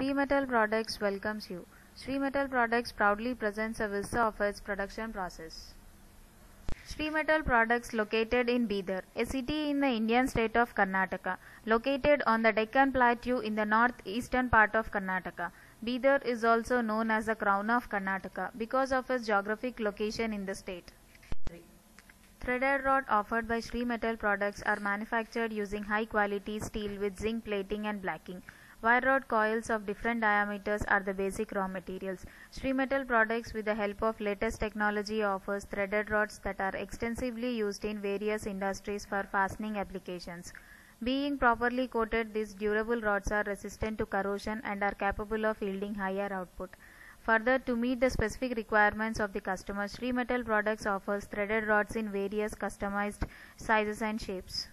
Shree Metal Products welcomes you. Shree Metal Products proudly presents a vista of its production process. Shree Metal Products located in Bidar, a city in the Indian state of Karnataka, located on the Deccan Plateau in the northeastern part of Karnataka. Bidar is also known as the crown of Karnataka because of its geographic location in the state. Threaded rod offered by Shree Metal Products are manufactured using high quality steel with zinc plating and blacking. Wire rod coils of different diameters are the basic raw materials. Shree Metal Products, with the help of latest technology, offers threaded rods that are extensively used in various industries for fastening applications. Being properly coated, these durable rods are resistant to corrosion and are capable of yielding higher output. Further, to meet the specific requirements of the customer, Shree Metal Products offers threaded rods in various customized sizes and shapes.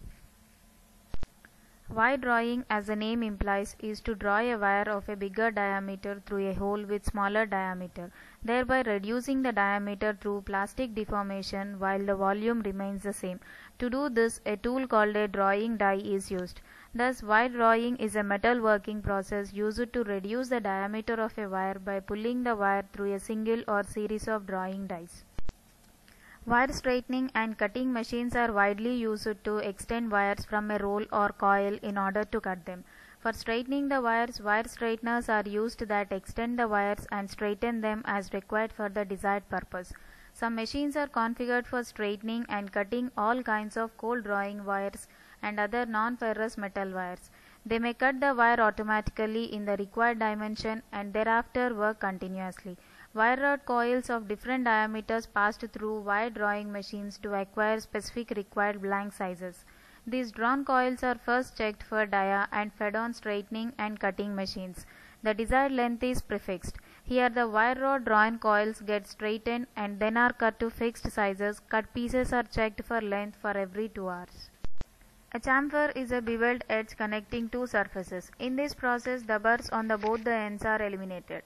Wire drawing, as the name implies, is to draw a wire of a bigger diameter through a hole with smaller diameter, thereby reducing the diameter through plastic deformation while the volume remains the same. To do this, a tool called a drawing die is used. Thus, wire drawing is a metal working process used to reduce the diameter of a wire by pulling the wire through a single or series of drawing dies. Wire straightening and cutting machines are widely used to extend wires from a roll or coil in order to cut them. For straightening the wires, wire straighteners are used that extend the wires and straighten them as required for the desired purpose. Some machines are configured for straightening and cutting all kinds of cold drawing wires and other non-ferrous metal wires. They may cut the wire automatically in the required dimension and thereafter work continuously. Wire rod coils of different diameters passed through wire drawing machines to acquire specific required blank sizes. These drawn coils are first checked for dia and fed on straightening and cutting machines. The desired length is prefixed. Here the wire rod drawn coils get straightened and then are cut to fixed sizes. Cut pieces are checked for length for every 2 hours. A chamfer is a beveled edge connecting two surfaces. In this process, the burrs on both the ends are eliminated.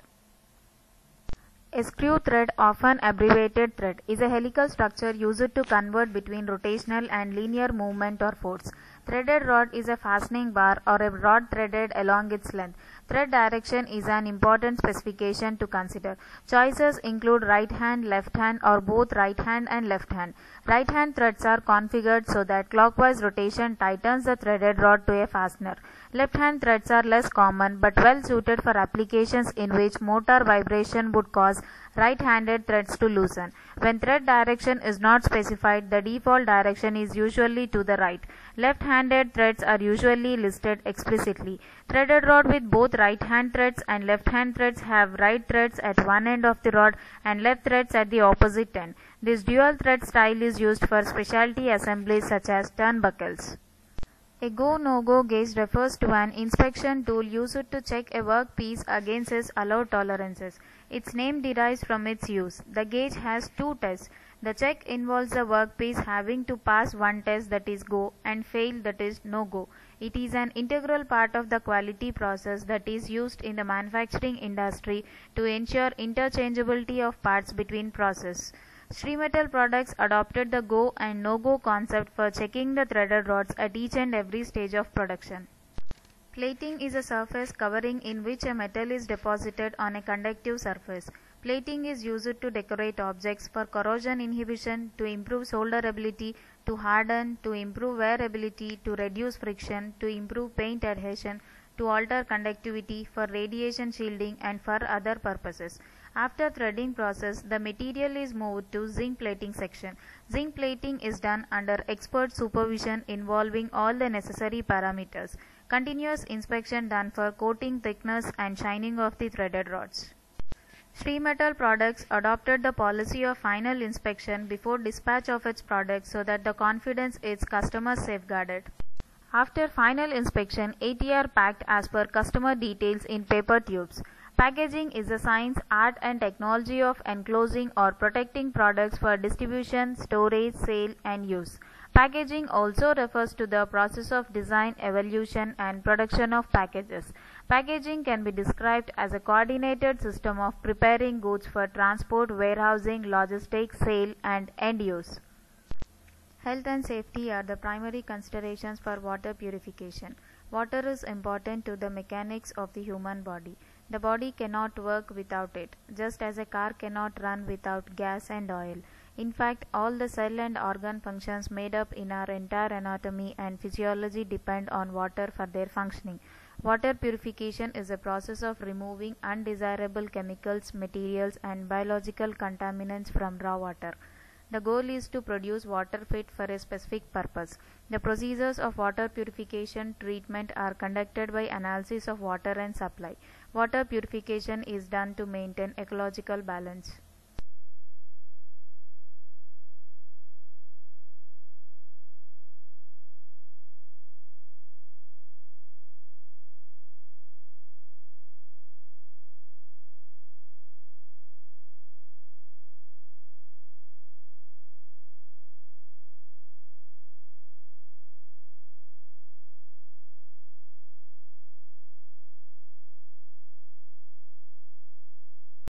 A screw thread, often abbreviated thread, is a helical structure used to convert between rotational and linear movement or force. Threaded rod is a fastening bar or a rod threaded along its length. Thread direction is an important specification to consider. Choices include right hand, left hand, or both right hand and left hand. Right hand threads are configured so that clockwise rotation tightens the threaded rod to a fastener. Left hand threads are less common but well suited for applications in which motor vibration would cause right-handed threads to loosen. When thread direction is not specified, the default direction is usually to the right. Left-handed threads are usually listed explicitly. Threaded rod with both right-hand threads and left-hand threads have right threads at one end of the rod and left threads at the opposite end. This dual thread style is used for specialty assemblies such as turnbuckles. A go-no-go gauge refers to an inspection tool used to check a workpiece against its allowed tolerances. Its name derives from its use. The gauge has two tests. The check involves the workpiece having to pass one test, that is go, and fail, that is no go. It is an integral part of the quality process that is used in the manufacturing industry to ensure interchangeability of parts between processes. Shree Metal Products adopted the go and no-go concept for checking the threaded rods at each and every stage of production. Plating is a surface covering in which a metal is deposited on a conductive surface. Plating is used to decorate objects, for corrosion inhibition, to improve solderability, to harden, to improve wearability, to reduce friction, to improve paint adhesion, to alter conductivity, for radiation shielding, and for other purposes. After threading process, the material is moved to zinc plating section. Zinc plating is done under expert supervision involving all the necessary parameters. Continuous inspection done for coating, thickness and shining of the threaded rods. Shree Metal Products adopted the policy of final inspection before dispatch of its products so that the confidence its customers safeguarded. After final inspection, ATR packed as per customer details in paper tubes. Packaging is the science, art and technology of enclosing or protecting products for distribution, storage, sale and use. Packaging also refers to the process of design, evolution and production of packages. Packaging can be described as a coordinated system of preparing goods for transport, warehousing, logistics, sale and end use. Health and safety are the primary considerations for water purification. Water is important to the mechanics of the human body. The body cannot work without it, just as a car cannot run without gas and oil. In fact, all the cell and organ functions made up in our entire anatomy and physiology depend on water for their functioning. Water purification is a process of removing undesirable chemicals, materials, and biological contaminants from raw water. The goal is to produce water fit for a specific purpose. The procedures of water purification treatment are conducted by analysis of water and supply. Water purification is done to maintain ecological balance.